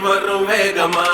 வரும் வேகமா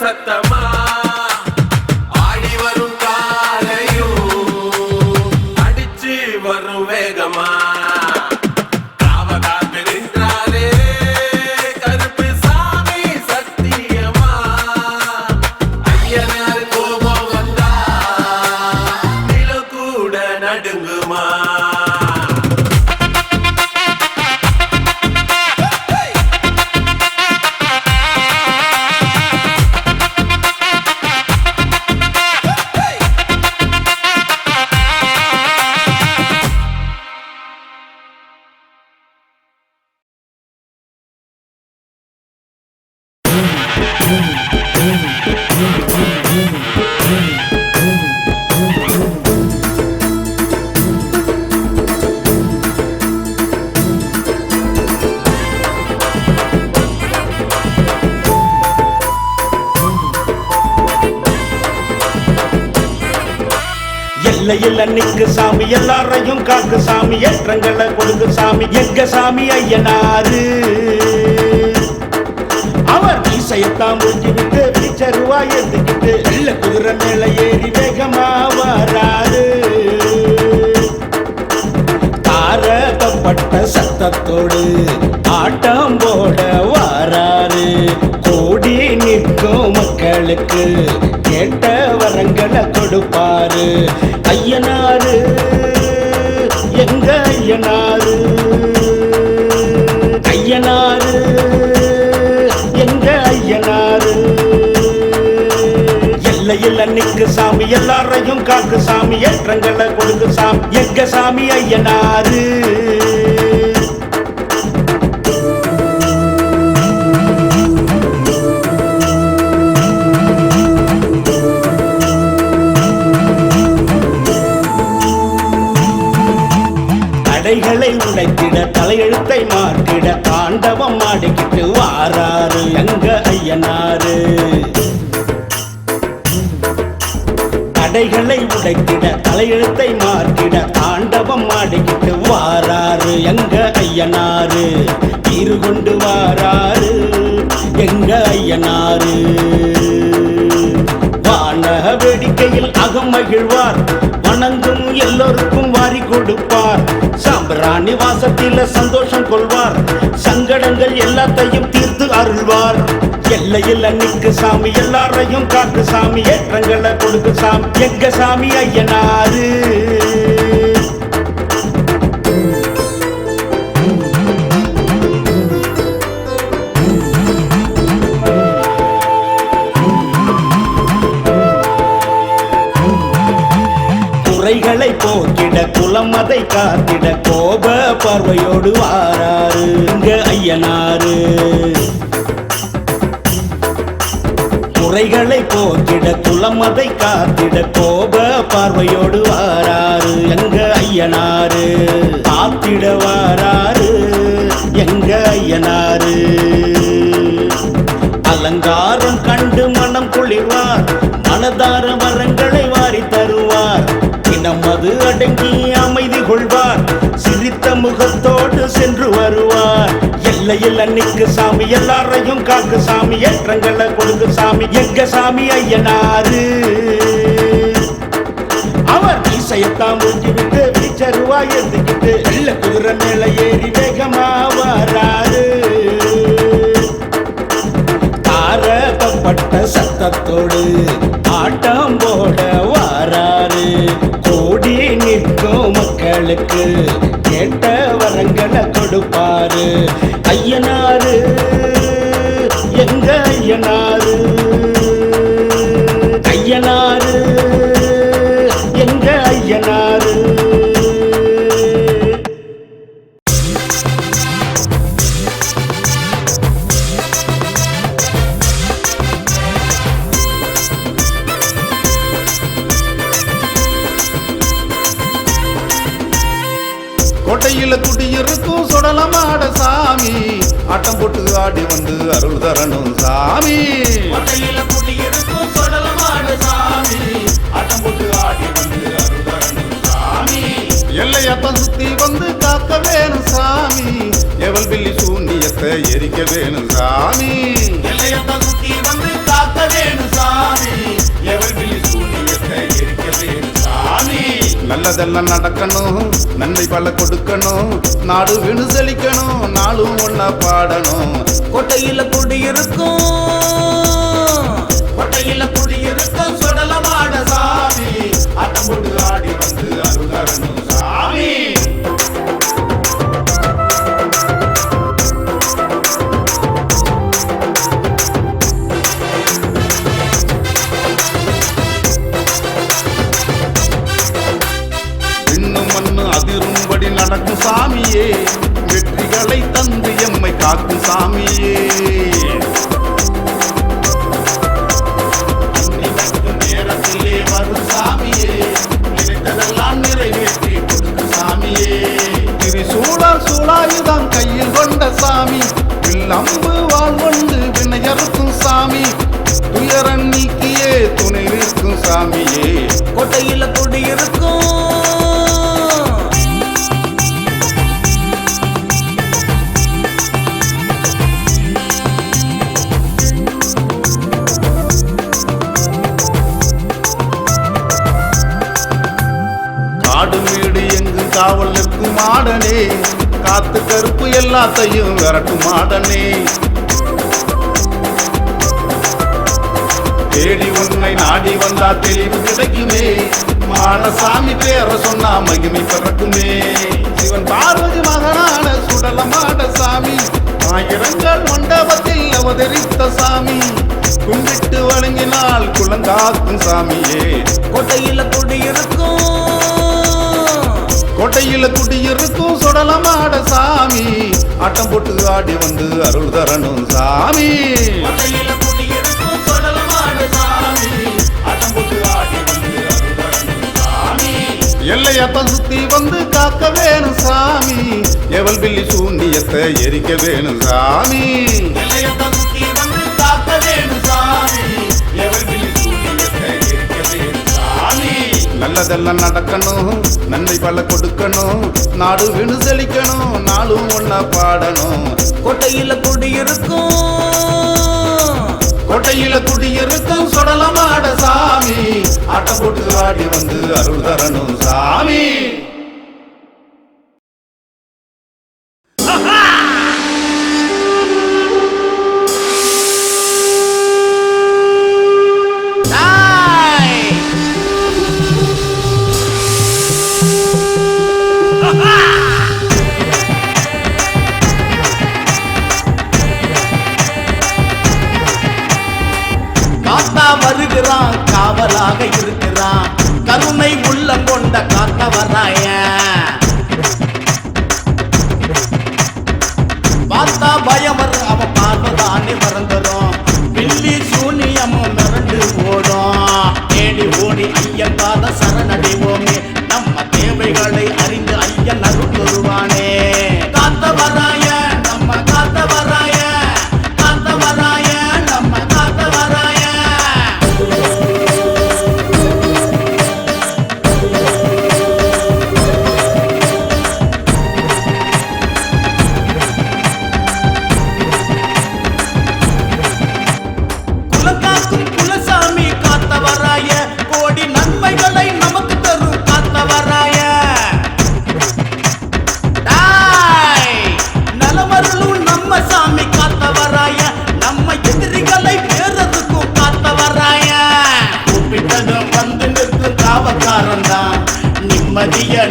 சத்தமா ஆடி வரும் காலையும் அடிச்சு வரும் வேகமா எல்லையில் நிற்கு சாமி எல்லாரையும் காக்கு சாமி ஏற்றங்களை கொடுக்கு சாமி எங்க சாமி ஐயனாரு அவர் மீசையத்தான் முடிஞ்சுக்கிட்டு பிச்சருவா எடுத்துக்கிட்டு வெள்ள குதிரை மேல ஏறி வேகமா வராரு தாரகப்பட்ட சத்தத்தோடு ஆட்டம் போட வாராரு கூடி நிற்கும் மக்களுக்கு கேட்ட வரங்களை கொடுப்பாரு ஐயனாரு எங்க ஐயனாரு ஐயனாரு எங்க ஐயனாரு எல்லையில் நிற்கு சாமி எல்லாரையும் காக்கு சாமி ஏற்றங்களை கொடுக்கு சாமி எங்க சாமி ஐயனாரு தடைகளை தடைகளை உடைத்திட தலையெழுத்தை மாற்றிட தாண்டவம் ஆடிக்கிட்டு வாராரு எங்க ஐயனாரு. தடைகளை உடைத்திட தலையெழுத்தை மாற்றிட தாண்டவம் ஆடிக்கிட்டு வாராரு எங்க ஐயனாரு. தீரு கொண்டு வாராரு எங்க ஐயனாரு. வான வேடிக்கையில் அகம் மகிழ்வார், வணங்கும் எல்லோருக்கும் வாரி கொடுப்பார். சாம்பிராணி வாசத்தில சந்தோஷம் கொள்வார், சங்கடங்கள் எல்லாத்தையும் தீர்த்து அருள்வார். எல்லையில் அன்னைக்கு சாமி, எல்லாரையும் காக்கு சாமி, ஏற்றங்களை கொடுக்கு சாமி எங்க சாமி ஐயனாரு. குறைகளை போக்கிட குலம் அதை காத்திட கோப பார்வையோடு வாராரு இங்க ஐயனாரு. குறைகளை போக்கிட குலம் அதை காத்திட கோப பார்வையோடு வாராரு எங்க ஐயனாரு. காத்திட வாராரு எங்க ஐயனாரு. அலங்காரம் கண்டு மனம் குளிர்வார், மனதார வரங்களை வாரி தருவார். இனமது அடங்கி அமைதி கொள்வார், சிரித்த முகத்தோடு சென்று வருவார். எல்லையில் அன்னைக்கு சாமி, எல்லாரையும் காக்கு சாமி, ஏற்றங்களை கொடுக்கு சாமி எங்க சாமி ஐயனாரு. அவர் மீசையத்தான் முடிஞ்சு விட்டு வீச்சருவா எழுந்துக்கிட்டு வெள்ள குதிரை மேல ஏறி வேகமா வராரு. தாரகப்பட்ட சத்தத்தோடு ஆட்டம் போட வாராரு. கோடி நிற்கும் மக்களுக்கு கேட்ட வரங்களை கொடுப்பாரு ஐயனாரு எங்க ஐயனாரு. ஐயனாரு எங்க ஐயனாரு. கோட்டையில குடியிருக்கும் சொடலமாட சாமி, ஆட்டம் போட்டு ஆடி வந்து அருள் தரணும் சாமி. கோட்டையில குடியிருக்கும் சொடலமாட சாமி, ஆட்டம் போட்டு ஆடி வந்து அருள் தரணும் சாமி. எல்லையத்தான் சுத்தி வந்து காக்க வேணும் சாமி, எவல் பில்லி சூன்யத்தை எரிக்க வேணும் சாமி. எல்லையத்தான் சுத்தி வந்து காக்க வேணும் சாமி, எவல் பில்லி சூன்யத்தை எரிக்க வேணும் சாமி. நல்லதெல்லாம் நடக்கணும், நன்மை பல கொடுக்கணும், நாடு வினு செழிக்கணும், நாளும் ஒன்னா பாடணும். கோட்டையில குடியிருக்கும், கோட்டையில குடியிருக்கும் சொடலமாட சாமி, ஆட்டம் போட்டு ஆடி வந்து அருள் தரணும் சாமி. அதிரும்படி நடக்கும் சாமியே, வெற்றிகளை தந்து எம்மை காக்கும் சாமியே. நேரத்திலே வரும் சாமியே, நினைத்ததெல்லாம் நிறைவேற்றி கொடுக்கும் சாமியே. திரிசூழல் சூழாயுதம் கையில் கொண்ட சாமி, வில்லம்பு வாழ் கொண்டு வினையறுக்கும் சாமி, துயரன் நீக்கியே துணை நிற்கும் சாமியே. கோட்டையில குடியிருக்கும், காடு வீடு எங்கு காவல் நிற்கும் மாடனே, காத்து கருப்பு எல்லாத்தையும் விரட்டும் மாடனே. தேடி உன்னை நாடி வந்தா தெளிவு கிடைக்குமே, மாடசாமி பேர சொன்னா மகிமை பிறக்குமே. சிவன் பார்வதி மகனான சுடலமாட சாமி, ஆயிரங்கள் மண்டபத்தில் அவதரித்த சாமி, கும்பிட்டு வணங்கினால் குலங்காக்கும் சாமியே. கோட்டையில குடியிருக்கும், கோட்டையில குடியிருக்கும் சொடலமாட சாமி, ஆட்டம் போட்டு ஆடி வந்து அருள் தரணும் சாமி. கோட்டையில குடியிருக்கும் சொடலமாட சாமி, ஆட்டம் போட்டு ஆடி வந்து அருள் தரணும் சாமி. எல்லையத்தான் சுத்தி வந்து காக்க காக்க வேணும் சாமி எவல் பில்லி சூன்யத்தை எரிக்க வேணும் சாமி காக்க வேணும் சாமி எவல் பில்லி சூன்யத்தை எரிக்க வேணும் சாமி நல்லதெல்லாம் நடக்கணும் நன்மை பல கொடுக்கணும் நாடு வினு செழிக்கணும் நாளும் ஒன்னா பாடணும் கோட்டையில குடியிருக்கும் சொடலமாட சாமி ஆட்டம் போட்டு ஆடி வந்து அருள் தரணும் சாமி வருகிறான் காவலாக இருக்கிறான் கருணை உள்ளம் கொண்ட காத்தவராய பார்த்தா பயம் அவன் பார்வதானே மறந்துடும் பில்லி சூனியமும் மிரண்டு ஓடும் தேடி ஓடி ஐயன் பாத சரணடைவோமே நம்ம தேவைகளை அறிந்து ஐயன் அருள் வருவானே காத்தவராய நம்ம காத்தவராய காத்தவராய நம்ம காத்தவராய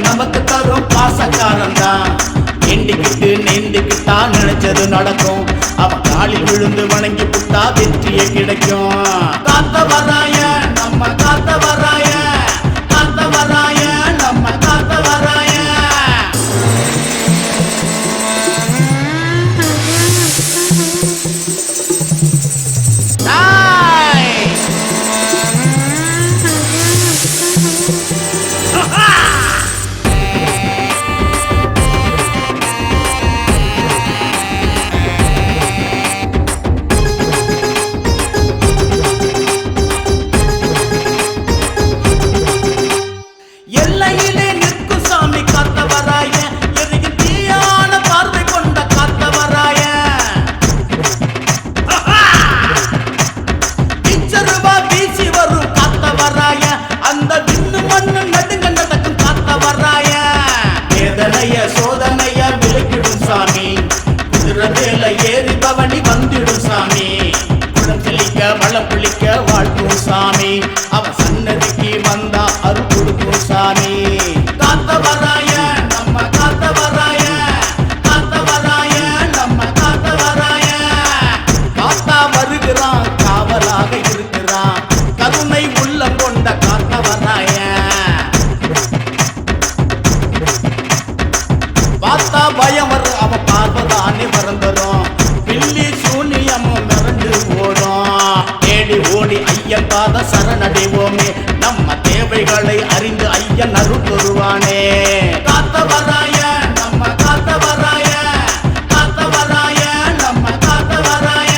நமக்கு தரும் பாசக்காரன்தான் எண்டிக்கிட்டு நெண்டிக்கிட்டா நினைச்சது நடக்கும் அவன் காலில் விழுந்து வணங்கி புட்டா வெற்றியே கிடைக்கும் காத்தவராய நம்ம காத்தவராய காத்தவராய நம்ம காத்தவராய ஏறி பவனி வந்திடும் சாமி குளம் செழிக்க வளம் பிழிக்க வாழ்த்தும் சாமி அவன் சன்னதிக்கு வந்தா அருள் கொடுக்கும் சாமி காத்தவராய நம்ம காத்தவராய காத்தவராய நம்ம காத்தவராய காத்தா வருகிறான் காவலாக இருக்கிறான் கருணை உள்ளம் கொண்ட காத்தவராய பார்த்தா பயம் அவன் பார்வதானே மறந்துடும் பில்லி சூனியமும் மிரண்டு ஓடும் தேடி ஓடி ஐயன் பாத சரணடைவோமே நம்ம தேவைகளை அறிந்து ஐயன் அருள் வருவானே காத்தவராய நம்ம காத்தவராய காத்தவராய நம்ம காத்தவராய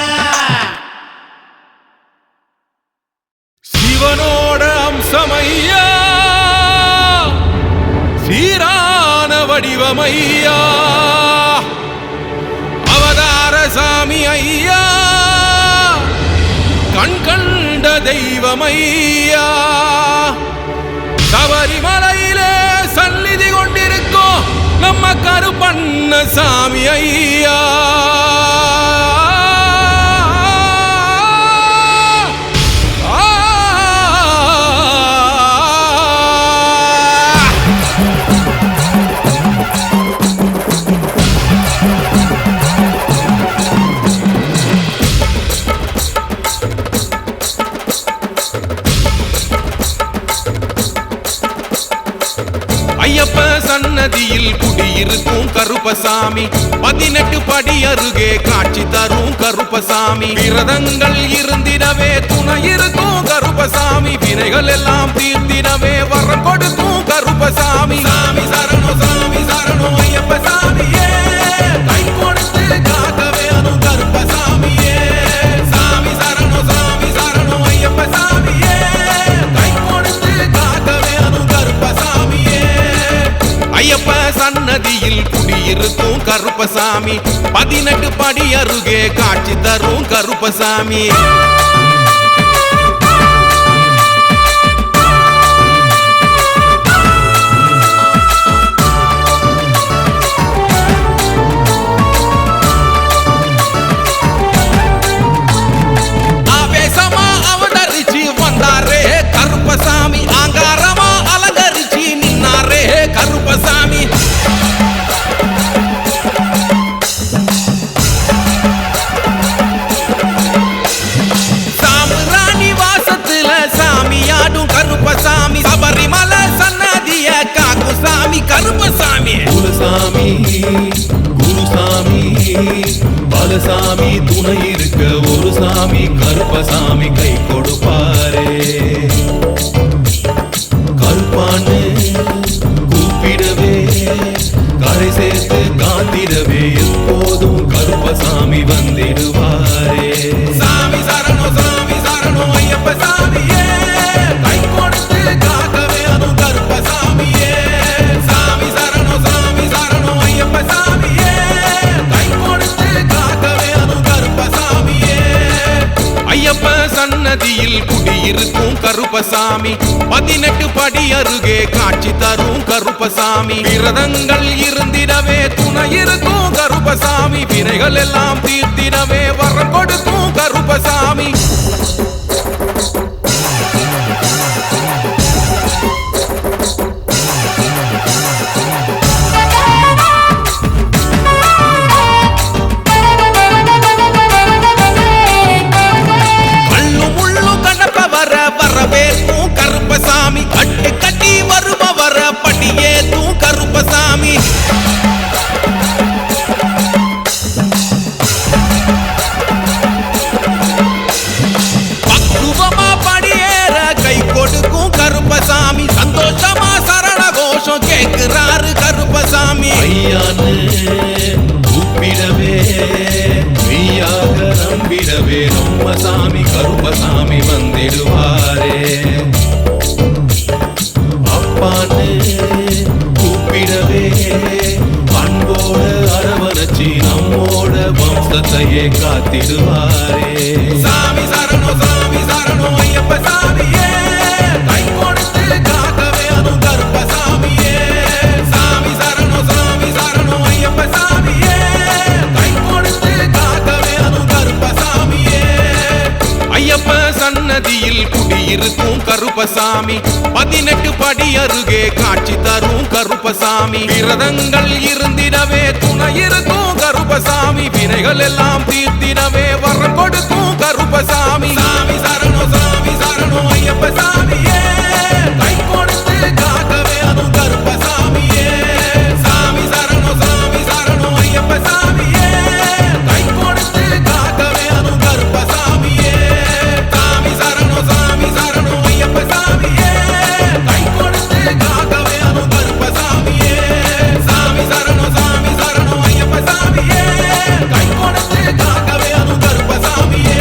சிவனோட அம்சமையா சீரான வடிவமையா அவதார சாமி ஐயா கண் கண்ட தெய்வமையா சபரிமலையிலே சந்நிதி கொண்டிருக்கோம் நம்ம கருப்பண்ண சாமி ஐயா ஐயப்ப சன்னதியில் குடியிருக்கும் கருப்பசாமி 18 படி அருகே காட்சி தரும் கருப்பசாமி விரதங்கள் இருந்திடவே துணை இருக்கும் கருப்பசாமி வினைகள் எல்லாம் தீர்த்திடவே வரம் கொடுக்கும் கருப்பசாமி சாமி சரணம் சாமி சரணம் ஐயப்ப சாமியே கை கொடுத்து காக்க வேணும் கருப்பசாமியே சாமி சரணம் ஐயப்ப சாமியே கை கொடுத்து காக்க வேணும் கருப்பசாமியே ஐயப்ப சன்னதியில் குடியிருக்கும் கருப்பசாமி 18 படி அருகே காட்சி தரும் கருப்பசாமி ஆவேசமா அவதரிச்சு வந்தாரே கருப்பசாமி ஆங்காரமா அலங்கரிச்சு நின்னாரே கருப்பசாமி சாமுராணி வாசத்துல சாமியாடும் கருப்பசாமி சபரிமலை சன்னதிய காக்கும் சாமி கருப்பசாமி குருசாமி குருசாமி பலசாமி துணை இருக்க ஒரு சாமி கருப்பசாமி கை கொடுப்பாரே கருப்பான்னு கூப்பிடவே கரை சேர்த்து காத்திடவே எப்போதும் கருப்பசாமி வந்திடுவாரே சாமி சரணம் ஐயப்ப சாமியே கை கொடுத்து காக்க வேணும் கருப்பசாமியே சாமி சரணம் ஐயப்ப சாமியே கை கொடுத்து காக்க வேணும் கருப்பசாமியே ஐயப்ப சன்னதியில் குடியிருக்கும் கருப்பசாமி 18 படி அருகே காட்சி தரும் கருப்பசாமி விரதங்கள் இருந்திடவே துணை இருக்கும் கருப்பசாமி வினைகள் எல்லாம் தீர்த்திடவே வரம் கொடுக்கும் கருப்பசாமி வரவேற்கும் கருப்பசாமி கட்டு கட்டி வருபவர படியேத்தும் கருப்பசாமி பக்குவமா படியேற கை கொடுக்கும் கருப்பசாமி சந்தோஷமா சரண கோஷம் கேட்கிறாரு கருப்பசாமி ஐயான்னு கூப்பிடவே மெய்யாக நம்பிடவே நம்ம சாமி கருப்பசாமி வந்திடுவாரே அப்பான்னு கூப்பிடவே அன்போட அரவணைச்சி நம்மோட வம்சத்தையே காத்திடுவாரே சாமி சரணம் ஐயப்ப சாமியே கை கொடுத்து காக்க வேணும் கருப்பசாமியே சாமி சரணம் ஐயப்ப சாமியே கை கொடுத்து காக்க வேணும் கருப்பசாமியே ஐயப்ப சன்னதியில் குடியிருக்கும் கருப்பசாமி 18 படி அருகே காட்சி தரும் கருப்பசாமி விரதங்கள் இருந்திடவே துணை இருக்கும் கருப்பசாமி வினைகள் எல்லாம் தீர்த்திடவே வரம் கொடுக்கும் கருப்பசாமி சாமி சரணம் ஐயப்ப சாமியே கை கொடுத்து காக்க வேணும் கருப்பசாமியே சாமி சரணம் ஐயப்ப சாமியே கை கொடுத்து காக்க வேணும் கருப்பசாமியே சாமி சரணம் ஐயப்ப சாமியே கை கொடுத்து காக்க வேணும் கருப்பசாமியே சாமி சரணம் ஐயப்ப சாமியே கை கொடுத்து காக்க வேணும் கருப்பசாமியே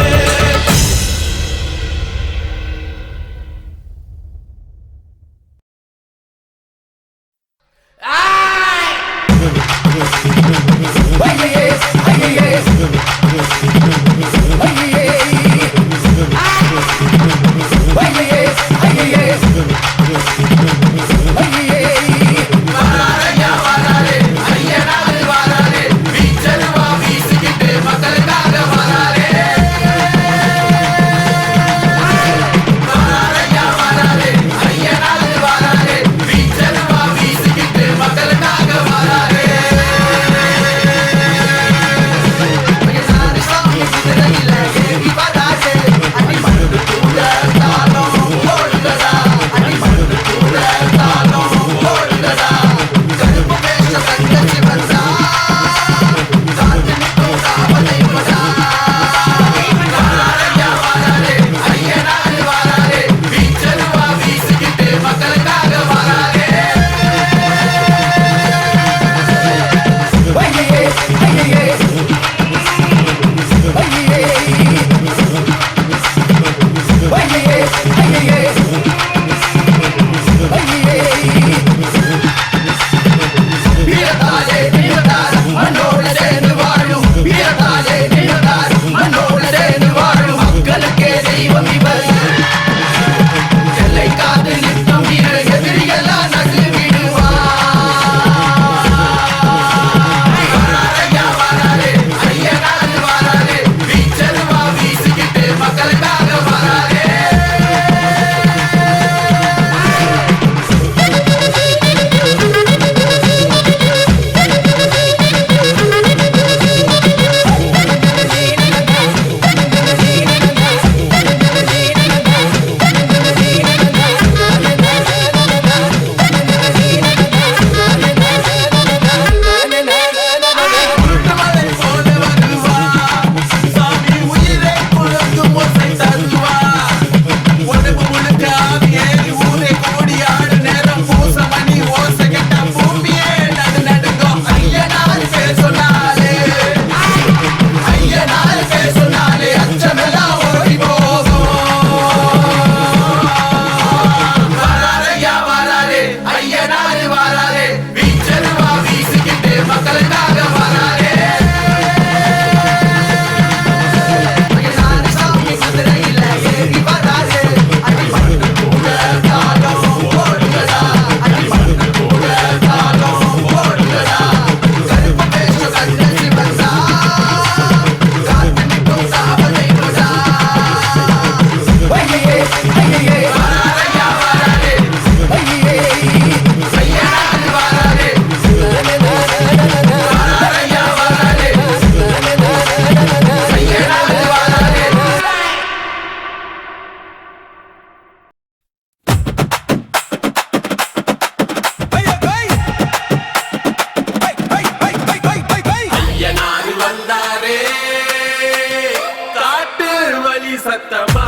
சத்தமா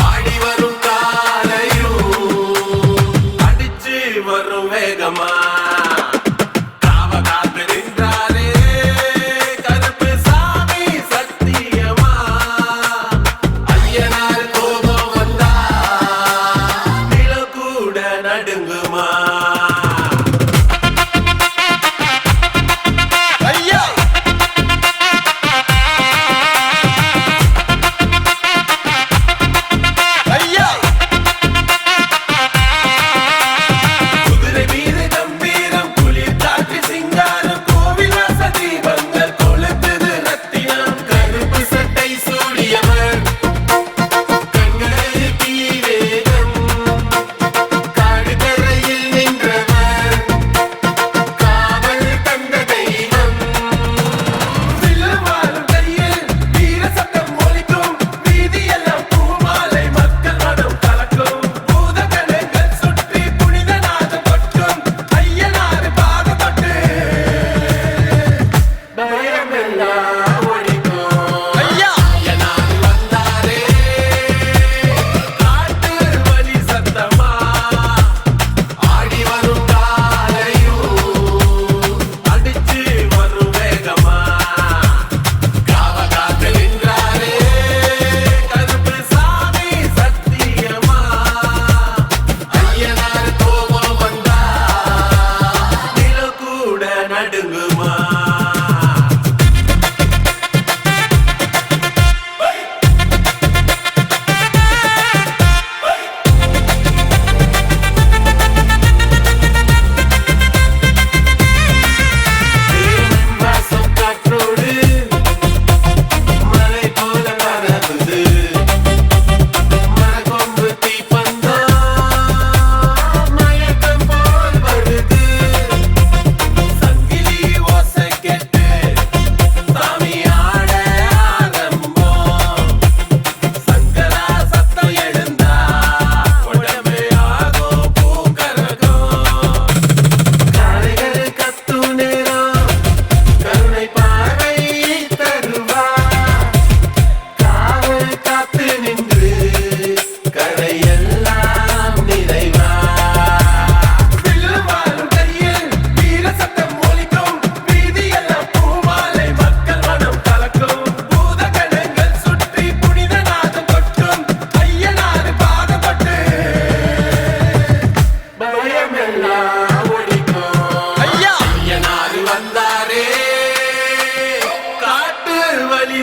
ஆடி வரும் காலையும் அடிச்சு வரும் வேகமா காவ காத்து நின்றாரே கருப்பு சாமி சத்தியமா ஐயனார் கோபம் வந்தா நிலம் கூட நடுங்குமா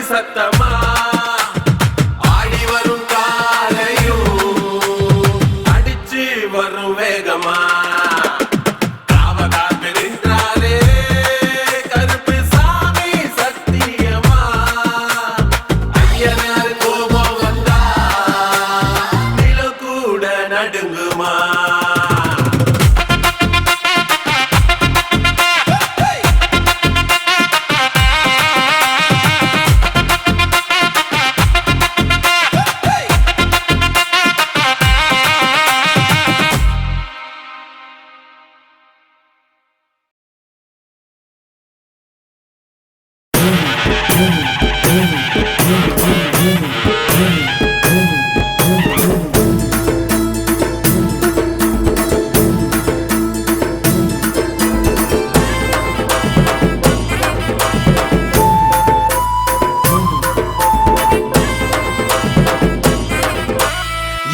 சத்தமா ஆடி வரும் காலையும் அடிச்சு வரும் வேகமா காவ காத்து நின்றாரே கருப்பு சாமி சத்தியமா ஐயனார் கோபம் வந்தா நிலம் கூட நடுங்குமா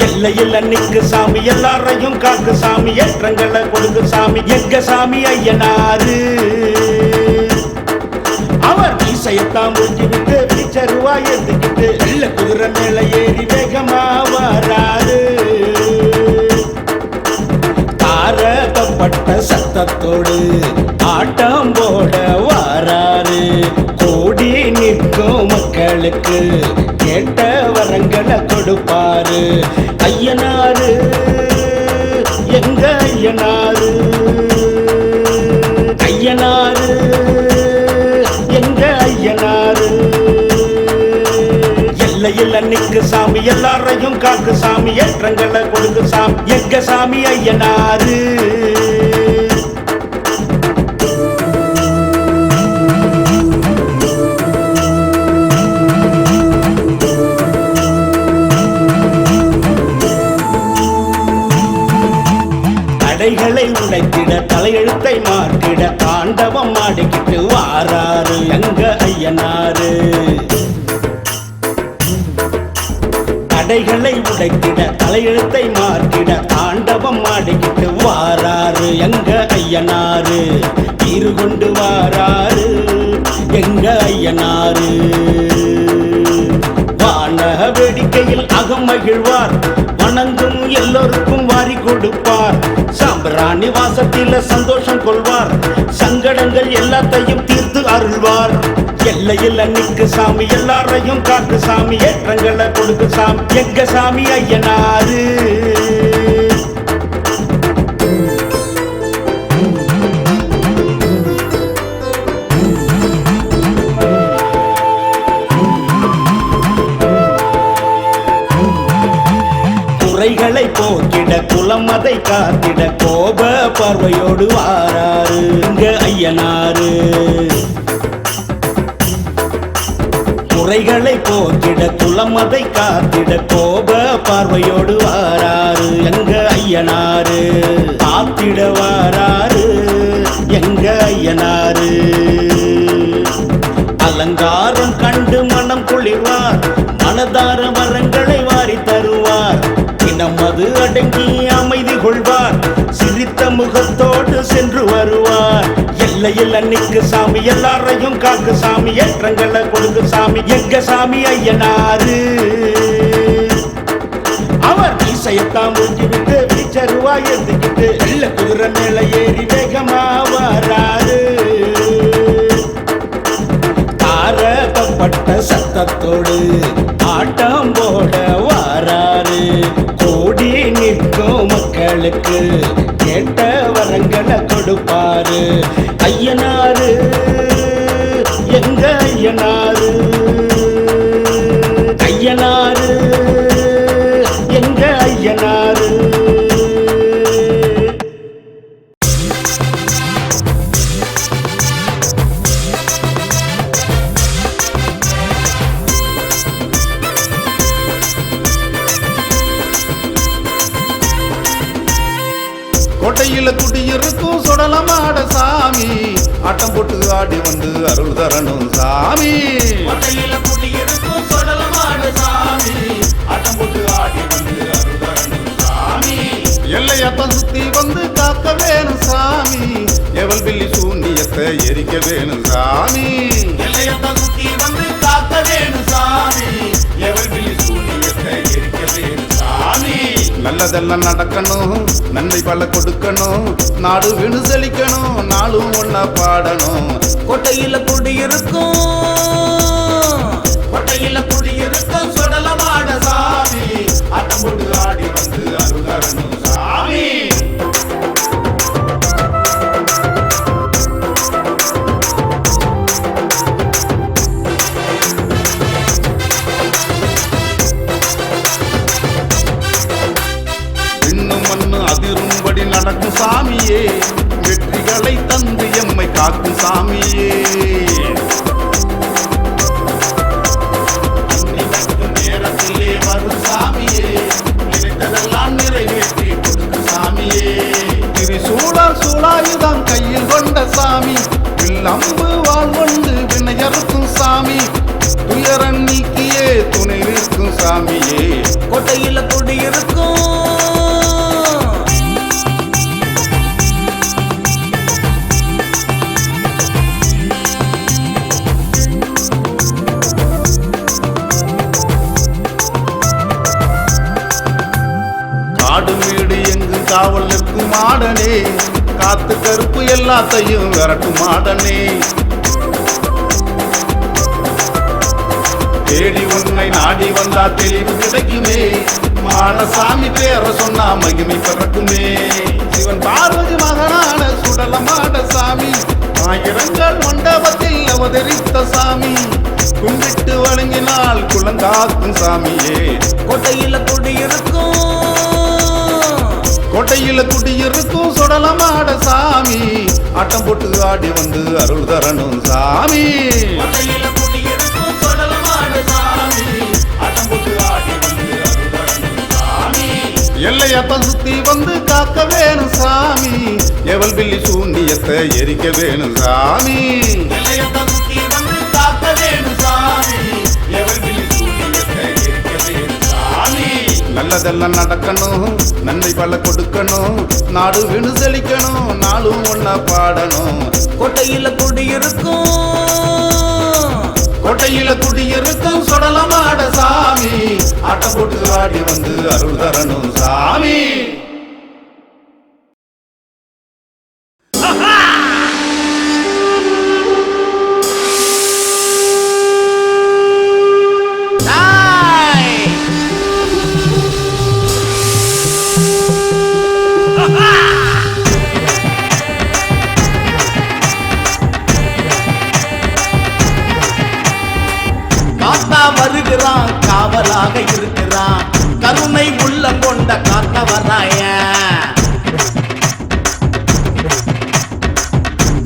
எல்லையில் நிற்கு சாமி எல்லாரையும் காக்கு சாமி ஏற்றங்களை கொடுக்கு சாமி எங்க சாமி ஐயனாரு அவர் மீசையத்தான் முடிஞ்சுக்கிட்டு பிச்சருவா ஏந்துக்கிட்டு வெள்ள குதிரை மேல ஏறி வேகமா வராரு தாரகப்பட்ட சத்தத்தோடு ஆட்டம் போட வாராரு கோடி நிற்கும் மக்களுக்கு கேட்ட வரங்களை கொடுப்பாரு ஐயனாரு எங்க ஐயனாரு ஐயனாரு எங்க ஐயனாரு எல்லையில் நிற்கு சாமி எல்லாரையும் காக்கு சாமி ஏற்றங்களை கொடுக்கு சாமி எங்க சாமி ஐயனாரு வாராரு எங்க ஐயனாரு. தடைகளை உடைத்திட தலையெழுத்தை மாற்றிட தாண்டவம் ஆடிக்கிட்டு வாராரு எங்க ஐயனாரு. தீரு கொண்டு வாராரு எங்க ஐயனாரு. வான வேடிக்கையில் அகம் மகிழ்வார், வணங்கும் எல்லோருக்கும் வாரி கொடுப்பார். சாம்பிராணி வாசத்தில சந்தோஷம் கொள்வார், சங்கடங்கள் எல்லாத்தையும் தீர்த்து அருள்வார். எல்லையில் அன்னைக்கு சாமி, எல்லாரையும் காட்டு சாமி, ஏற்றங்களை கொடுக்கு சாமி எங்க சாமி ஐயனாரு. குறைகளை போக்கிட குலம் அதை காத்திட கோப பார்வையோடு வாராரு இங்க ஐயனாரு. குறைகளை போக்கிட குலம் அதை காத்திட கோப பார்வையோடு வாராரு எங்க ஐயனாரு. காத்திட வாராரு எங்க ஐயனாரு. அலங்காரம் கண்டு மனம் குளிர்வார், மனதார வரங்களை வாரி தருவார். நமது அடங்கி அமைதி கொள்வார், சிரித்த முகத்தோடு சென்று வருவார். எல்லையில் அன்னைக்கு சாமி, எல்லாரையும் காக்கு சாமி, ஏற்றங்களை கொடுக்கு சாமி எங்க சாமி ஐயனாரு. அவர் மீசையத்தான் முடிஞ்சுவிட்டு வீச்சருவா எழுதிக்கிட்டு வெள்ள குதிரை மேல ஏறி வேகமா வராரு. தாரகப்பட்ட சத்தத்தோடு ஆட்டம் போட வாராரு. கூடி நிற்கும் மக்களுக்கு கேட்ட வரங்களை கொடுப்பாரு ஐயனாரு எங்க ஐயனாரு. ஐயனாரு எங்க ஐயனாரு. கோட்டையில குடியிருக்கும் சுடலமாட சாமி, ஆட்டம் போட்டு ஆடி வந்து அருள் தரணும் சாமி. கோட்டையில குடியிருக்கும் சொடலமாட சாமி, ஆட்டம் போட்டு ஆடி வந்து அருள் தரணும் சாமி. எல்லையப்பன் சுத்தி வந்து காக்க வேணும் சாமி, எவல் பில்லி சூன்யத்தை எரிக்க வேணும் சாமி. எல்லையப்பன் சுத்தி வந்து காக்க வேணும் சாமி, எவல் பில்லி சூனியத்தை எரிக்க வேணும் சாமி. நல்லதெல்லாம் நடக்கணும், நன்மை பல கொடுக்கணும், நாடு வினு செழிக்கணும், நாளும் ஒன்னா பாடணும். கோட்டையில குடியிருக்கும், கோட்டையில குடியிருக்கும் சொடலமாட சாமி, ஆட்டம் போட்டு ஆடி வந்து அருள் தரணும் சாமி. இன்னும் மண்ணு அதிரும்படி நடக்கும் சாமியே, வெற்றிகளை தந்து எம்மை காக்கும் சாமியே. நேரத்திலே வரும் சாமியே, நினைத்ததெல்லாம் நிறைவேற்றி கொடுக்கும் சாமியே. திரிசூலால் சூலாயுதம் கையில் கொண்ட சாமி, வில்லம்பு வாழ் கொண்டு வினையறுக்கும் சாமி, துயரன் நீக்கியே துணை நிற்கும் சாமியே. கோட்டையில குடியிருக்கும், காடு வீடு எங்கு காவல் நிற்கும் மாடனே, காத்து கருப்பு எல்லாத்தையும் விரட்டும் மாடனே. தேடி உன்னை நாடி வந்தா தெளிவு கிடைக்குமே, மாடசாமி பேர சொன்னா மகிமை பிறக்குமே. சிவன் பார்வதி மகனான சுடலமாட சாமி, ஆயிரங்கள் மண்டபத்தில் அவதரித்த சாமி, கும்பிட்டு வணங்கினால் குலங்காக்கும் சாமியே. கோட்டையில குடியிருக்கும், கோட்டையில குடியிருக்கும் சுடலமாட சாமி, ஆட்டம் போட்டு ஆடி வந்து அருள் தரணும் சாமி. கோட்டையில குடியிருக்கும் சொடலமாட சாமி, ஆட்டம் போட்டு ஆடி வந்து அருள் தரணும் சாமி. எல்லையத்தான் சுத்தி வந்து காக்க வேணும் சாமி எவல் பில்லி சூன்யத்தை எரிக்க வேணும் சாமி எல்லையத்தை சுத்தி வந்து காக்க வேணும் சாமி எவள் விழி சூனியத்தை எரிக்க வேணும் சாமி நல்லதெல்லாம் நடக்கணும் நன்மை பல கொடுக்கணும் நாடு வினு செழிக்கணும் நாளும் ஒன்னா பாடணும் கோட்டையில குடியிருக்கும் கோட்டையில குடியிருக்கும் சொடலமாட சாமி ஆட்டம் போட்டு ஆடி வந்து அருள் தரணும் சாமி காத்தா வருகிறான் காவலாக இருக்கிறான் கருணை உள்ளம் கொண்ட காத்த வராய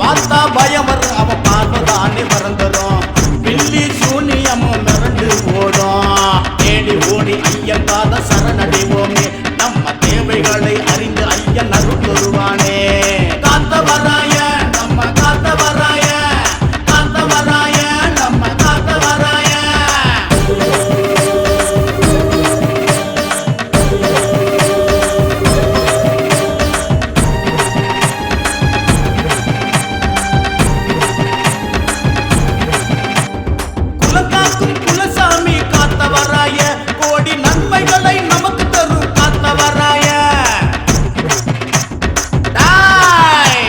பார்த்தா பயம் வர அவ பார்வதானே மறந்துடும் பில்லி சூனியமும் மிரண்டு ஓடும் தேடி ஓடி ஐயன் காத சரணடைவோமே நம்ம தேவைகளை அறிந்து ஐயன் அருள் தருவானே காத்த வராய நம்ம காத்த வராய காத்த வராய நம்ம காத்த வராய குலகாக்கும் குலசாமி காத்த வராய கோடி நன்மைகளை நமக்கு தரும் காத்த வராய டாய்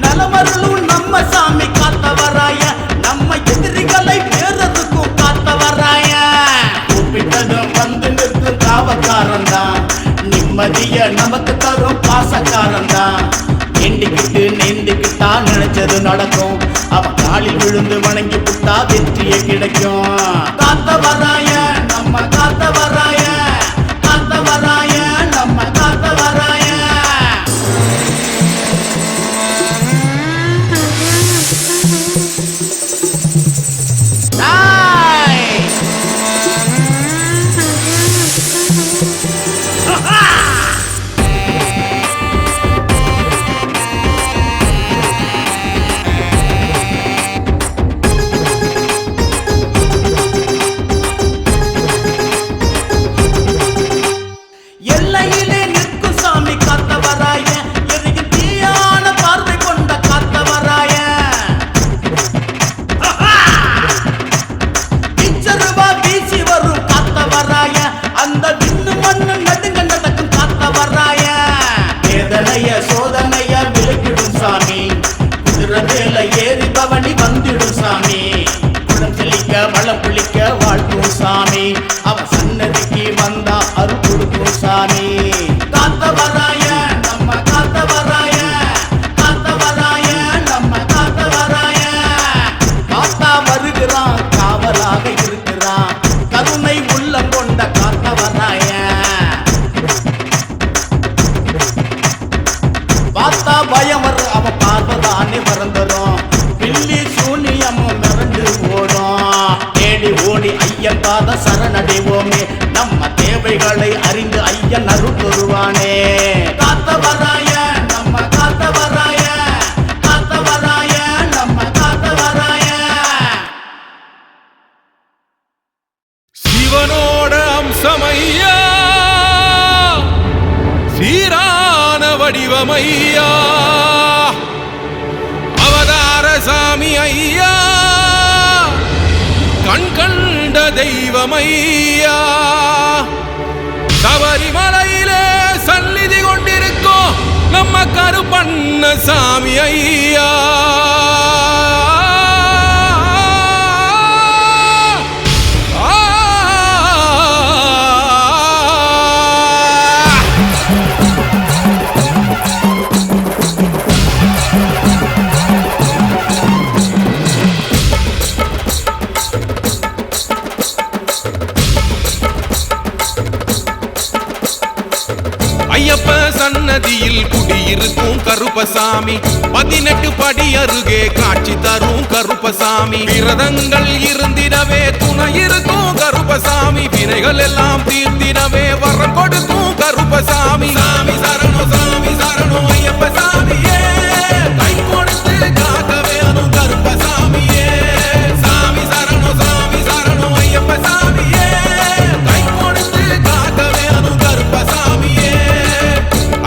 நலமருளும் நம்ம சாமி காத்த வராய நம்ம எதிரிகளை வேறதுக்கும் காத்த வராய கூப்பிட்டதும் வந்து நிற்கும் காவக்காரன் தான் நிம்மதிய நமக்கு தரும் பாசக்காரன் தான் எண்டிக்கிட்டு நேர்ந்துக்கிட்டா நினைச்சது நடக்கும் அவன் காலில் விழுந்து வணங்கி புட்டா வெற்றியே கிடைக்கும் காத்த வராய நம்ம காத்த வராய காத்த வராய நம்ம காத்த வராய டாய் எல்லையிலே நிற்கும் சாமி காத்த வராய எரியும் தீயான பார்வை கொண்ட காத்த வராய இச்சருவா வீசி வரும் காத்த வராய அந்த விண்ணு மண்ணு நடுங்க நடக்கும் காத்த வராய வேதனைய சோதனைய விலக்கிடும் சாமி குதிரை மேல ஏறி பவனி வந்திடும் சாமி குளம் செழிக்க வளம் புளிக்க வாழ்த்தும் சாமி அவன் சன்னதிக்கு வந்தா அருள் கொடுக்கும் சாமி காத்த வராய நம்ம காத்த வராய காத்த வராய நம்ம காத்த வராய காத்தா வருகிறான் காவலாக இருக்கிறான் கருணை உள்ளம் கொண்ட காத்த வராய பார்த்தா பயம் வர அவ பார்வதானே மறந்துடும் பில்லி சூனியமும் மிரண்டு ஓடும் தேடி ஓடி ஐயன் பாத சரணடைவோமே நம்ம தேவைகளை அறிந்து ஐயன் அருள் தருவானே காத்த வராய நம்ம காத்த வராய காத்த வராய நம்ம காத்த வராய சிவனோட அம்சமையா சீரான வடிவமையா அவதார சாமி ஐயா கண் கண்ட தெய்வமையா சபரிமலையிலே சந்நிதி கொண்டிருக்கோம் நம்ம கருப்பண்ண சாமி ஐயா ஐயப்ப சன்னதியில் குடியிருக்கும் கருப்பசாமி 18 படி அருகே காட்சி தரும் கருப்பசாமி விரதங்கள் இருந்திடவே துணை இருக்கும் கருப்பசாமி வினைகள் எல்லாம் தீர்த்திடவே வரம் கொடுக்கும் கருப்ப கருப்பசாமி சாமி சரணம் ஐயப்ப சாமியே கை கொடுத்து காக்க வேணும் கருப்பசாமியே சாமி சரணம் ஐயப்ப சாமியே கை கொடுத்து காக்க வேணும் கருப்பசாமியே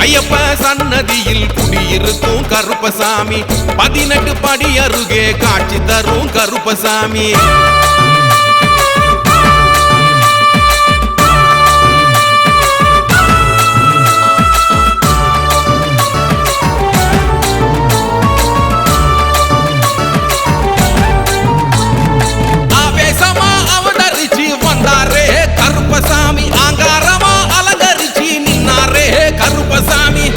ஐயப்ப சன்னதியில் குடியிருக்கும் கருப்பசாமி 18 படி அருகே காட்சி தரும் கருப்பசாமி ஆவேசமா அவதரிச்சு வந்தாரே கருப்பசாமி ஆங்காரமா அலங்கரிச்சு நின்னாரே கருப்பசாமி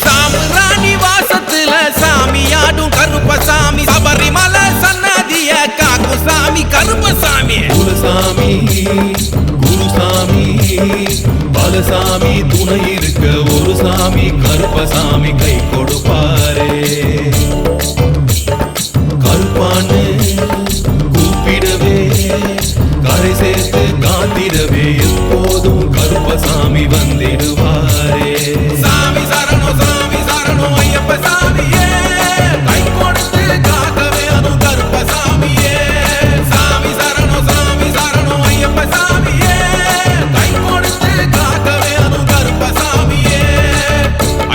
சாமுராணி வாசத்துல சாமியாடும் கருப்பசாமி சபரிமலை சன்னதிய காக்கும் சாமி கருப்பசாமி குலசாமி குருசாமி பலசாமி துணை இருக்க ஒரு சாமி கருப்பசாமி கை கொடுப்பாரே கருப்பான்னு கூப்பிடவே கரை சேர்த்து காத்திடவே எப்போதும் கருப்பசாமி வந்திடுவாரே சாமி சரணம் ஐயப்ப சாமியே கை கொடுத்து காக்க வேணும் கருப்பசாமியே சாமி சரணம் ஐயப்ப சாமியே கை கொடுத்து காக்க வேணும் கருப்பசாமியே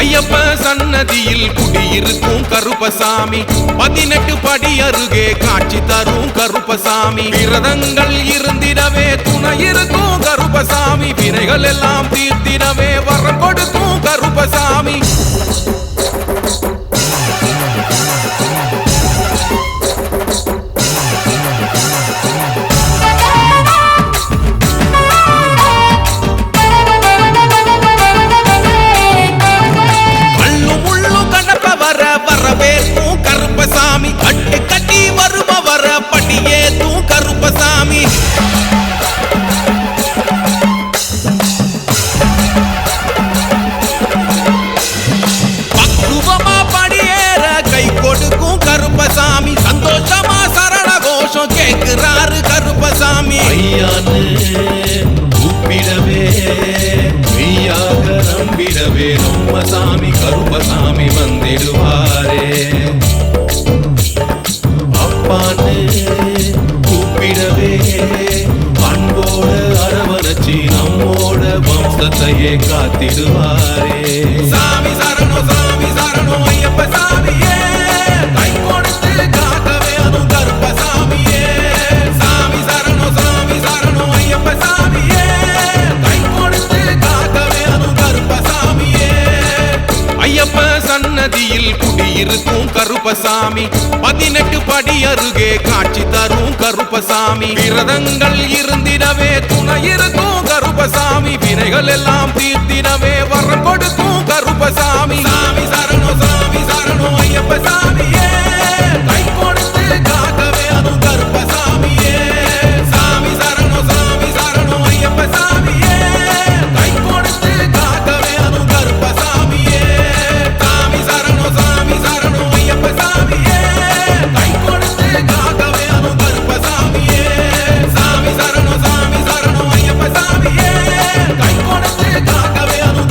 ஐயப்ப சன்னதியில் குடியிருக்கும் கருப்பசாமி 18 படி அருகே காட்சி தரும் கருப்பசாமி விரதங்கள் இருந்திடவே துணை இருக்கும் கருப்பசாமி வினைகள் எல்லாம் தீர்த்திடவே வரம் கொடுக்கும் கருப்பசாமி வரவேற்கும் கருப்பசாமி கட்டி கட்டி வருபவர படியேத்தும் கருப்பசாமி பக்குவமா படியேற கை கொடுக்கும் கருப்பசாமி சந்தோஷமா சரண கோஷம் கேட்கிறாரு கருப்பசாமி ஐயான்னு கூப்பிடவே மெய்யாக நம்பிடவே நம்ம சாமி கருப்பசாமி வந்திடுவாரே அப்பான்னு கூப்பிடவே அன்போட அரவணைச்சி நம்மோட வம்சத்தையே காத்திடுவாரே சாமி சரணம் ஐயப்ப சாமியே கை கொடுத்து காக்க வேணும் கருப்பசாமியே சாமி சரணம் ஐயப்ப சாமியே கை கொடுத்து காக்க வேணும் கருப்பசாமியே ஐயப்ப சன்னதியில் குடியிருக்கும் கருப்பசாமி 18 படி அருகே காட்சி தரும் கருப்பசாமி விரதங்கள் இருந்திடவே துணை இருக்கும் கருப்பசாமி வினைகள் எல்லாம் தீர்த்திடவே வரம் கொடுக்கும் கருப்பசாமி சாமி சரணம் ஐயப்ப சாமியே கை கொடுத்து காக்க வேணும் கருப்பசாமியே சாமி சரணம் ஐயப்ப சாமியே கை கொடுத்து காக்க வேணும் கருப்பசாமியே சாமி சரணம் ஐயப்ப சாமியே கை கொடுத்து காக்க வேணும் கருப்பசாமியே சாமி சரணம் ஐயப்ப சாமியே கை கொடுத்து காக்க வேணும்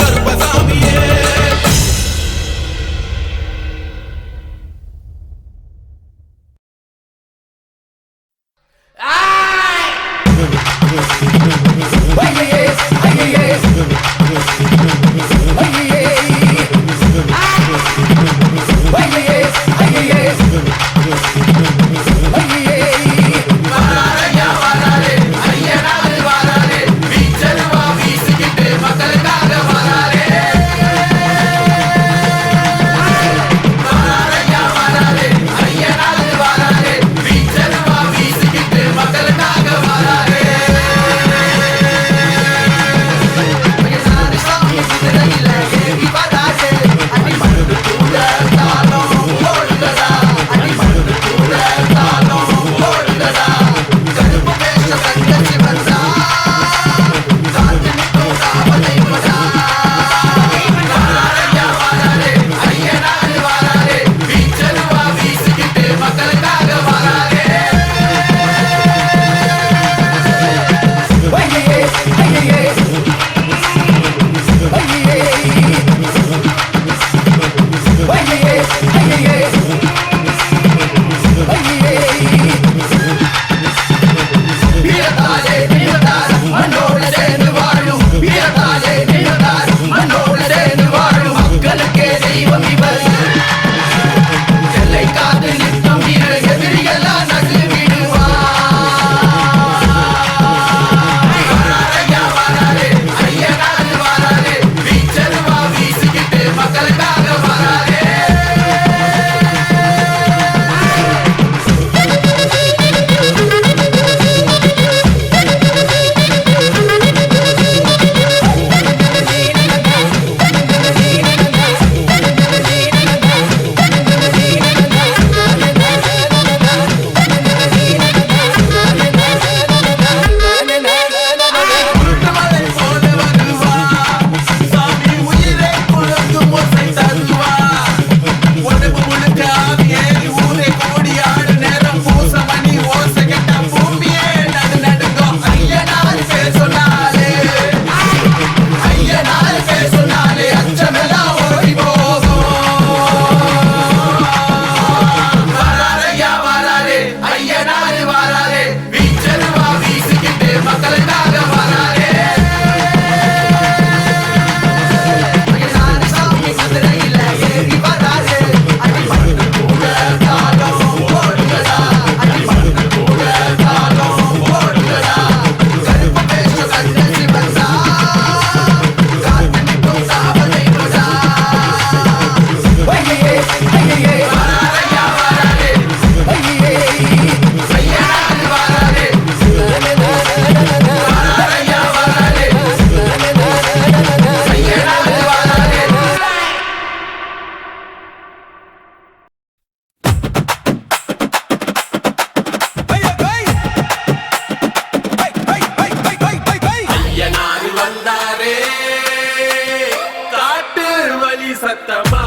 சத்தமா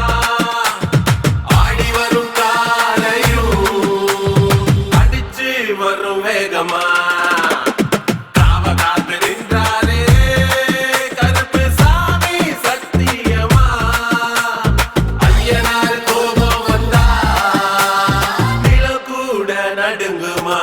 ஆடி வரும் காலையும் அடிச்சு வரும் வேகமா காவ காத்து நின்றாரே கருப்பு சாமி சத்தியமா ஐயனார் கோபம் வந்தா நிலம் கூட நடுங்குமா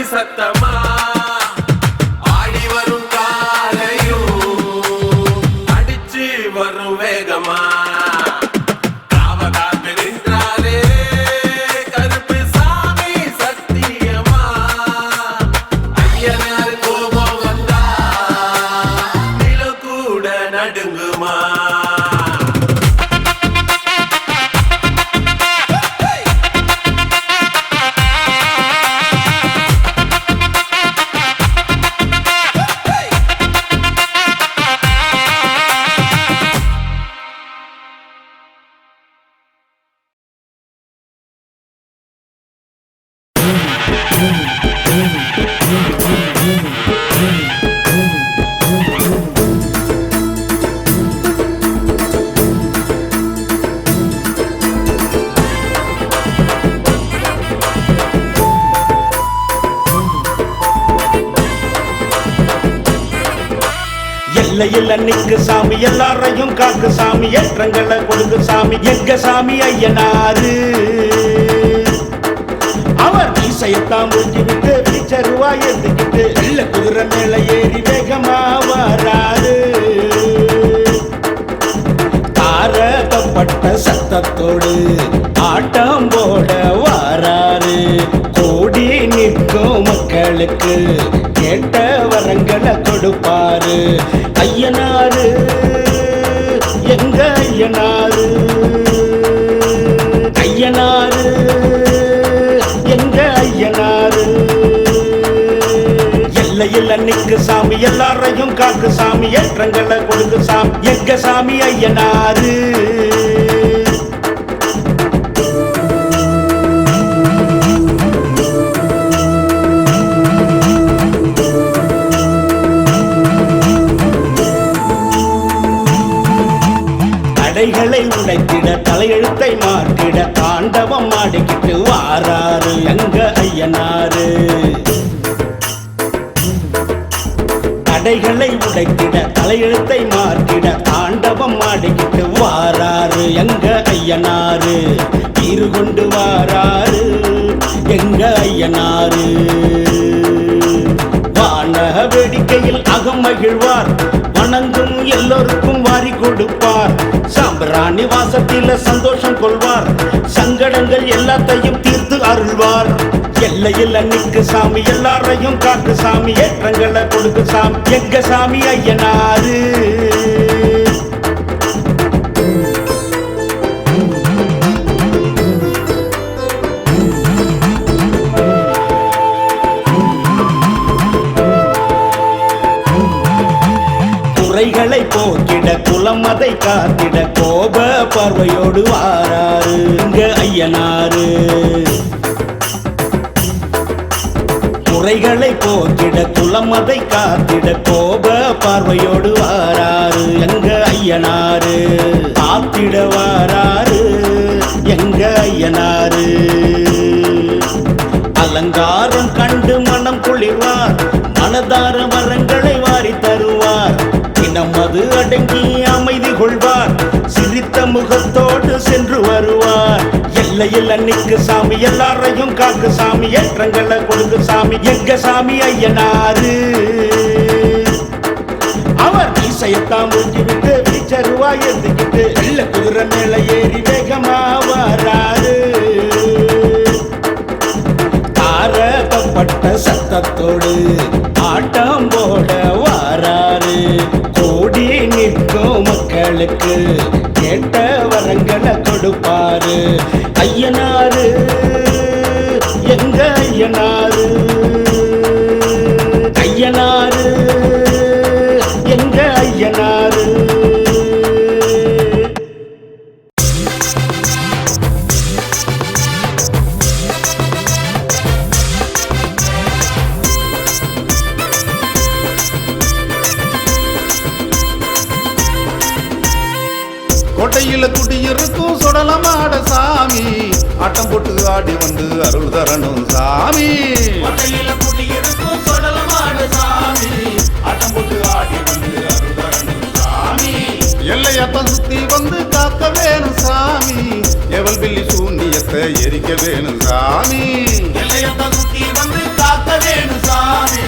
சத்தமா ஆடி வரும் காலையும் அடிச்சு வரும் வேகமா காவ காத்து நின்றாரே கருப்பு சாமி சத்தியமா ஐயனார் கோபம் வந்தா நிலம் கூட நடுங்குமா எல்லையில் நிற்கு சாமி எல்லாரையும் காக்கு சாமி ஏற்றங்களை கொடுக்கு சாமி எங்க சாமி ஐயனாரு அவர் மீசையத்தான் முடிஞ்சுக்கிட்டு பிச்சருவா எடுத்துக்கிட்டு வெள்ள குதிரை மேல ஏறி வேகமா வராரு தாரகப்பட்ட சத்தத்தோடு ஆட்டம் போட வாராரு கூடி நிற்கும் மக்களுக்கு கேட்ட வரங்களை கொடுப்பாரு ஐயனாரு எங்க ஐயனாரு ஐயனாரு எங்க ஐயனாரு எல்லையில் நிற்கு சாமி எல்லாரையும் காக்கு சாமி ஏற்றங்களை கொடுக்கு சாமி எங்க சாமி ஐயனாரு தடைகளை உடைத்திட தலையெழுத்தை மாற்றிட தாண்டவம் ஆடிக்கிட்டு வாராரு எங்க ஐயனாரு. தடைகளை உடைத்திட தலையெழுத்தை மாற்றிட தாண்டவம் ஆடிக்கிட்டு வாராரு எங்க ஐயனாரு. தீரு கொண்டு வாராரு எங்க ஐயனாரு. வான வேடிக்கையில் அகம் மகிழ்வார், வணங்கும் எல்லோருக்கும் வாரி கொடுப்பார். சாம்பிராணி வாசத்தில சந்தோஷம் கொள்வார், சங்கடங்கள் எல்லாத்தையும் தீர்த்து அருள்வார். எல்லையில் நிற்கு சாமி, எல்லாரையும் காக்கு சாமி, ஏற்றங்களை கொடுக்கு சாமி எங்க சாமி ஐயனாரு. குறைகளை போக்கிட குலம் அதை காத்திட கோப பார்வையோடு வாராரு இங்க ஐயனாரு. குறைகளை போக்கிட குலம் அதை காத்திட கோப பார்வையோடு வாராரு எங்க ஐயனாரு. காத்திட வாராரு எங்க ஐயனாரு. அலங்காரம் கண்டு மனம் குளிர்வார், மனதார வரங்களை வாரி தருவார். நமது அடங்கி அமைதி கொள்வார், சிரித்த முகத்தோடு சென்று வருவார். எல்லையில் நிற்கு சாமி, எல்லாரையும் காக்கு சாமி, ஏற்றங்களை கொடுக்கு சாமி எங்க சாமி ஐயனாரு. அவர் மீசையத்தான் முடிஞ்சுவிட்டு வீச்சருவா எழுந்துக்கிட்டு வெள்ள குதிரை மேல ஏறி வேகமா வராரு. தாரப்பட்ட சத்தத்தோடு ஆட்டம் போட வாராரு. கூடி நிற்கும் மக்களுக்கு கேட்ட வரங்களை கொடுப்பாரு ஐயனாரு எங்க ஐயனாரு. ஐயனாரு எங்க ஐயனாரு. கோட்டையில குடியிருக்கும் சுடலமாட சாமி, ஆட்டம் போட்டு ஆடி வந்து அருள் தரணும் சாமி. கோட்டையில குடியிருக்கும் சுடலமாட சாமி, ஆட்டம் போட்டு ஆடி வந்து அருள் தரணும் சாமி. எல்லையத்தான் சுத்தி வந்து காக்க வேணும் சாமி, எவல் பில்லி சூன்யத்தை எரிக்க வேணும் சாமி. எல்லையத்தான் சுத்தி வந்து காக்க வேணும் சாமி,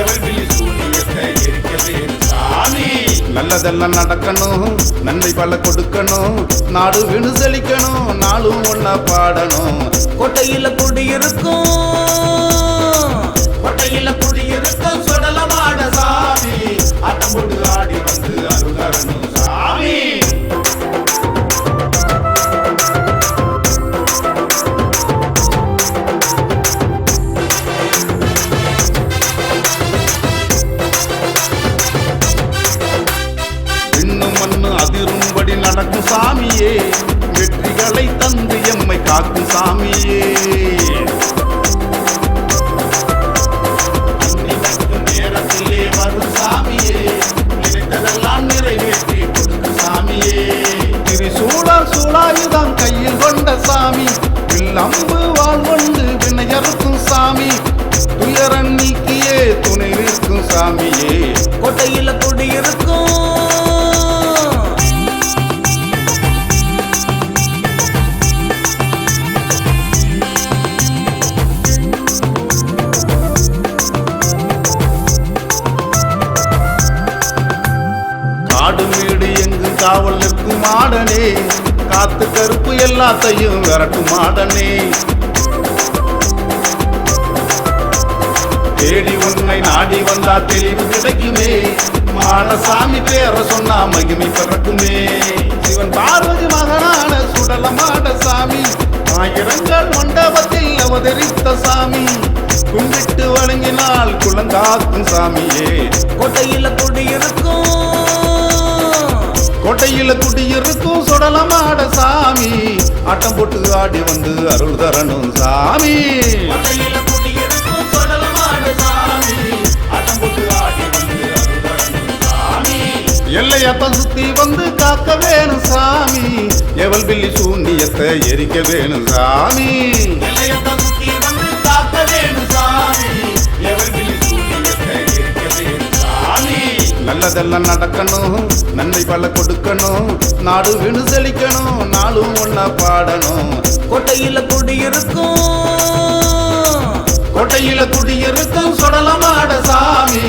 எவல் பில்லி சூன்யத்தை எரிக்க வேணும் சாமி. நல்லதெல்லாம் நடக்கணும், நன்மை பல கொடுக்கணும், நாடு வினு செழிக்கணும், நாளும் ஒன்னா பாடணும். கோட்டையில குடியிருக்கும் கோட்டையில குடியிருக்கும் சுடலமாட சாமி, ஆட்டம் போட்டு ஆடி வந்து அருள் தரணும் சாமி. அதிரும்படி நடக்கும் சாமியே, வெற்றிகளை தந்து எம்மை காக்கும் சாமியே. நேரத்திலே வரும் சாமியே, நினைத்ததெல்லாம் நிறைவேற்றி கொடுக்கும் சாமியே. சூழாயுதம் கையில் கொண்ட சாமி, வில்லம்பு வாழ் கொண்டு வினையறுக்கும் சாமி, துயரன் நீக்கியே துணை நிற்கும் சாமியே. கோட்டையில குடியிருக்கும் காடு வீடு எங்கு காவல் நிற்கும் மாடனே, காத்து கருப்பு எல்லாத்தையும் விரட்டும் மாடனே. தேடி உன்னை நாடி வந்தா தெளிவு கிடைக்குமே, மாடசாமி பேர சொன்னா மகிமை பிறக்குமே. சிவன் பார்வதி மகனான சுடலமாட சாமி, ஆயிரங்கள் மண்டபத்தில் அவதரித்த சாமி, கும்பிட்டு வணங்கினால் குளங்காக்கும் சாமியே. கோட்டையில குடியிருக்கும் கோட்டையில குடியிருக்கும் சுடலமாட சாமி, ஆட்டம் போட்டு ஆடி வந்து அருள் தரணும் சாமி. கோட்டையில குடியிருக்கும் சுடலமாட சாமி, ஆட்டம் போட்டு ஆடி வந்து அருள் தரணும் சாமி. நெல்லையத்தான் சுத்தி வந்து காக்க வேணும் சாமி எவல் பில்லி சூனியத்தை எரிக்க வேணும் சாமி நிலையத்தான் சுத்தி வந்து காக்க வேணும் சாமி எவள் விழி சூனியத்தை எரிக்க வேணும் சாமி நல்லதெல்லாம் நடக்கணும் நன்மை பல கொடுக்கணும் நாடு வினு செழிக்கணும் நாளும் ஒன்னா பாடணும் கோட்டையில குடியிருக்கும் கோட்டையில குடியிருக்கும் சொடலமாட சாமி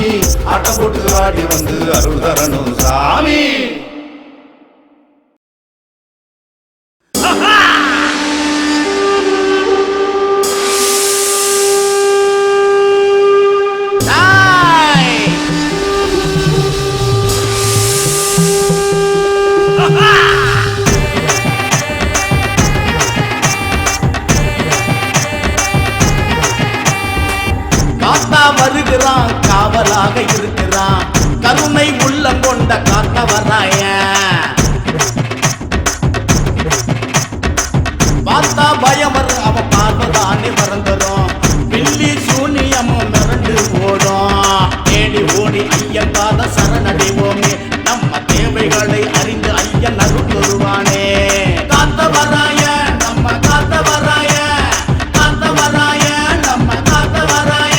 ஆட்டம் போட்டு ஆடி வந்து அருள் தரணும் சாமி காத்தா வருகிறான் காவலாக இருக்கிறான் கருணை உள்ளம் கொண்ட காத்தவராய பார்த்தா பயம் வரும் அவன் பார்வதானே மறந்துடும் பில்லி சூனியமும் மிரண்டு ஓடும் தேடி ஓடி ஐயன் பாத சரணடைவோமே நம்ம தேவைகளை அறிந்து ஐயன் அருள் வருவானே காத்தவராய நம்ம காத்தவராய காத்தவராய நம்ம காத்தவராய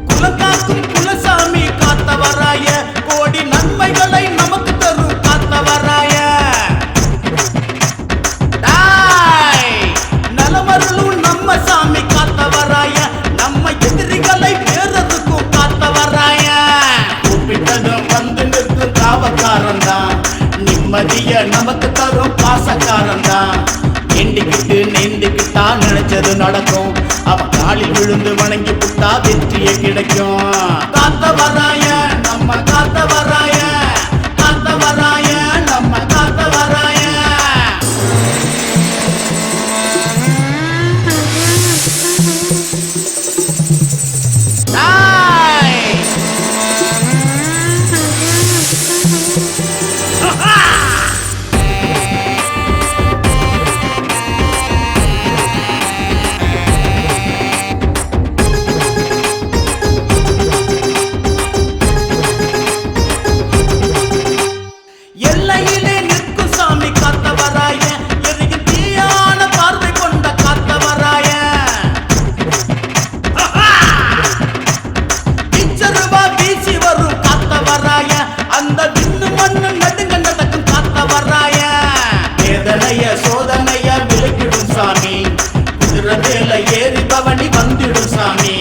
குலகாக்கும் குலசாமி காத்தவராய கோடி நன்மைகளை நமக்கு தரும் காத்தவராய நலமருளும் நம்ம சாமி காத்தவராய நம்ம எதிரிகளை பேரதுக்கும் காத்தவராய கூப்பிட்டதும் வந்து நிற்கும் காவக்காரன் தான் நிம்மதிய நமக்கு தரும் பாசக்காரன் தான் எண்டிக்கிட்டு நெண்டிக்கிட்டா நினைச்சது நடக்கும் அவன் காலில் விழுந்து வணங்கி புட்டா வெற்றியே கிடைக்கும் காத்தவராய நம்ம காத்தவராய காத்தவராய நம்ம காத்தவராய எல்லையிலே நிற்கும் சாமி காத்தவராய எரியும் தீயான பார்வை கொண்ட காத்தவராய இச்சருவா வீசி வரும் காத்தவராய அந்த விண்ணு மண்ணு நடுங்க நடக்கும் காத்தவராய வேதனைய சோதனைய விலக்கிடும் சாமி குதிரை மேல ஏறி பவனி வந்திடும் சாமி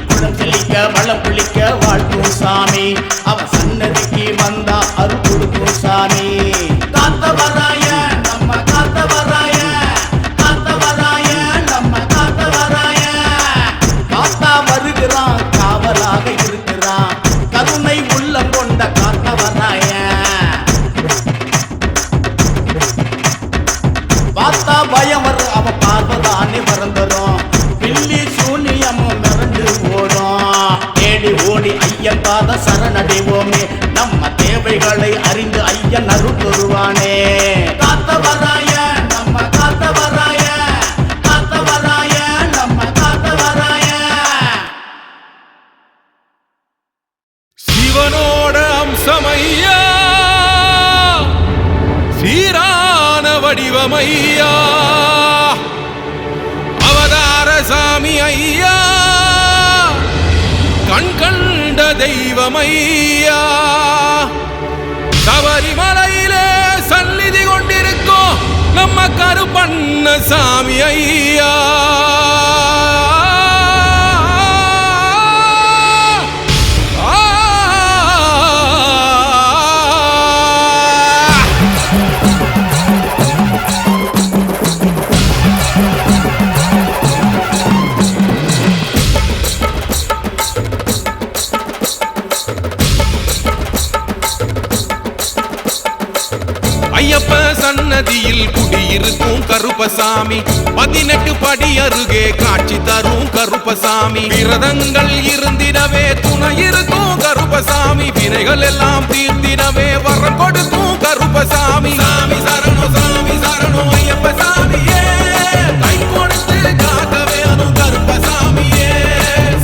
குளம் செழிக்க வளம் பிழிக்க வாழ்த்தும் சாமி அவன் சன்னதிக்கு வந்தா அருள் கொடுக்கும் சாமி காத்தவராய நம்ம காத்தவராய காத்தவராய நம்ம காத்தவராய காத்தா வருகிறான் காவலாக இருக்கிறான் கருணை உள்ளம் கொண்ட காத்தவராய பார்த்தா பயம் வரும் அவன் பார்வதானே மறந்துடும் பில்லி சூனியமும் மிரண்டு ஓடும் தேடி ஓடி ஐயன் பாத சரணடைவோமே நம்ம தேவைகளை அறிந்து ஐயன் அருள் வருவானே காத்தவராய நம்ம காத்தவராய காத்தவராய நம்ம காத்தவராய சிவனோட அம்சமையா சீரான வடிவமையா அவதார சாமி ஐயா கண் கண்ட தெய்வமையா சபரிமலையிலே சந்நிதி கொண்டிருக்கோம் நம்ம கருப்பண்ண சாமி ஐயா ஐயப்ப சன்னதியில் குடியிருக்கும் கருப்பசாமி 18 படி அருகே காட்சி தரும் கருப்பசாமி விரதங்கள் இருந்திடவே துணை இருக்கும் கருப்பசாமி வினைகள் எல்லாம் தீர்த்திடவே வரம் கொடுக்கும் கருப்பசாமி கருப்பசாமி சாமி சரணம் ஐயப்ப சாமியே கை கொடுத்து காக்க வேணும் கருப்பசாமியே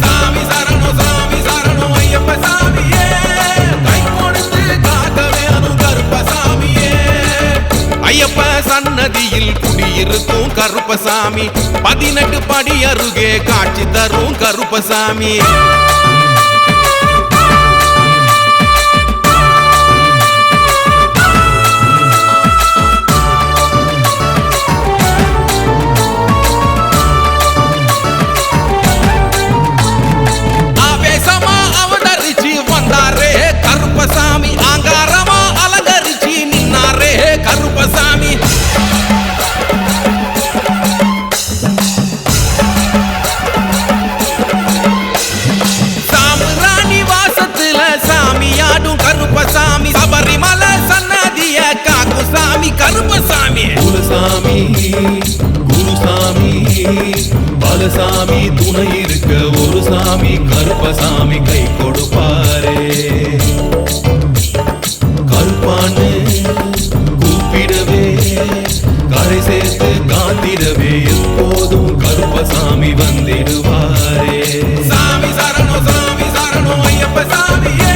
சாமி சரணம் ஐயப்ப சாமியே கை கொடுத்து காக்க வேணும் கருப்பசாமியே ஐயப்ப சன்னதியில் குடியிருக்கும் கருப்பசாமி 18 படி அருகே காட்சி தரும் கருப்பசாமி ஆவேசமா அவதரிச்சு வந்தாரே கருப்பசாமி ஆங்காரமா அலங்கரிச்சு நின்னாரே கருப்பசாமி சாமுராணி வாசத்துல சாமியாடும் கருப்பசாமி சபரிமலை சன்னதிய காக்கும் சாமி கருப்பசாமி குலசாமி குருசாமி பலசாமி துணை இருக்க ஒரு சாமி கருப்பசாமி கை கொடுப்பாரே கருப்பான்னு கூப்பிடவே கரை சேர்த்து காத்திடவே எப்போதும் கருப்பசாமி வந்திடுவாரே சாமி சரணம் ஐயப்ப சாமியே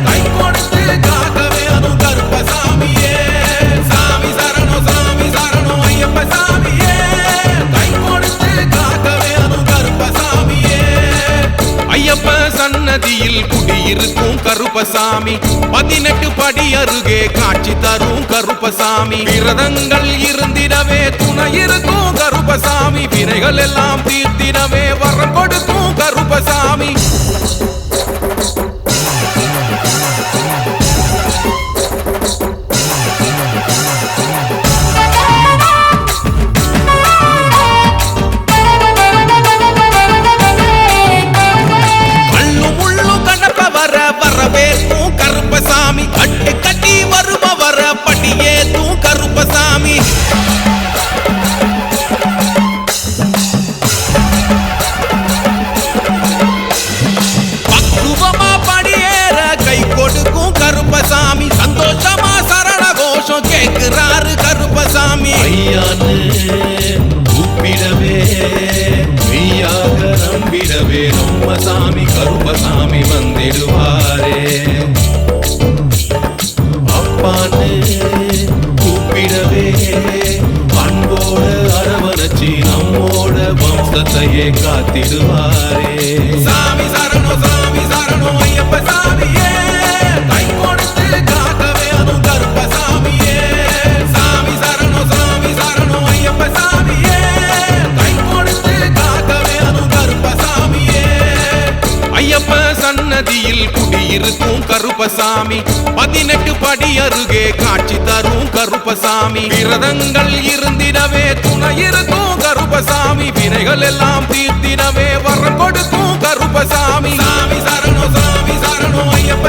கை கொடுத்து காக்க வேணும் கருப்பசாமியே சாமி சரணம் ஐயப்ப சாமியே கை கொடுத்து காக்க வேணும் கருப்பசாமியே ஐயப்ப சன்னதியில் குடியிருக்கும் கருப்பசாமி 18 படி அருகே காட்சி தரும் கருப்பசாமி விரதங்கள் இருந்திடவே துணை இருக்கும் கருப்பசாமி வினைகள் எல்லாம் தீர்த்திடவே வரம் கொடுக்கும் கருப்பசாமி வரவேற்கும் கருப்பசாமி கட்டு கட்டி வருபவர படியேத்தும் கருப்பசாமி பக்குவமா படியேற கை கொடுக்கும் கருப்பசாமி சந்தோஷமா சரண கோஷம் கேட்கிறாரு கருப்பசாமி ஐயான்னு கூப்பிடவே மெய்யாக நம்பிடவே நம்ம சாமி கருப்பசாமி வந்திடுவாரே அப்பான்னு கூப்பிடவே அன்போட அரவணைச்சி நம்மோட வம்சத்தையே காத்திடுவாரே சாமி சரணம் ஐயப்ப சாமியே கை கொடுத்து காக்க வேணும் கருப்பசாமியே சாமி சரணம் ஐயப்ப சாமியே கை கொடுத்து காக்க வேணும் கருப்பசாமியே ஐயப்ப சன்னதியில் குடியிருக்கும் கருப்பசாமி 18 படி அருகே காட்சி தரும் கருப்பசாமி விரதங்கள் இருந்திடவே துணை இருக்கும் கருப்பசாமி வினைகள் எல்லாம் தீர்த்திடவே வரம் கொடுக்கும் கருப்பசாமி சாமி சரணம் ஐயப்ப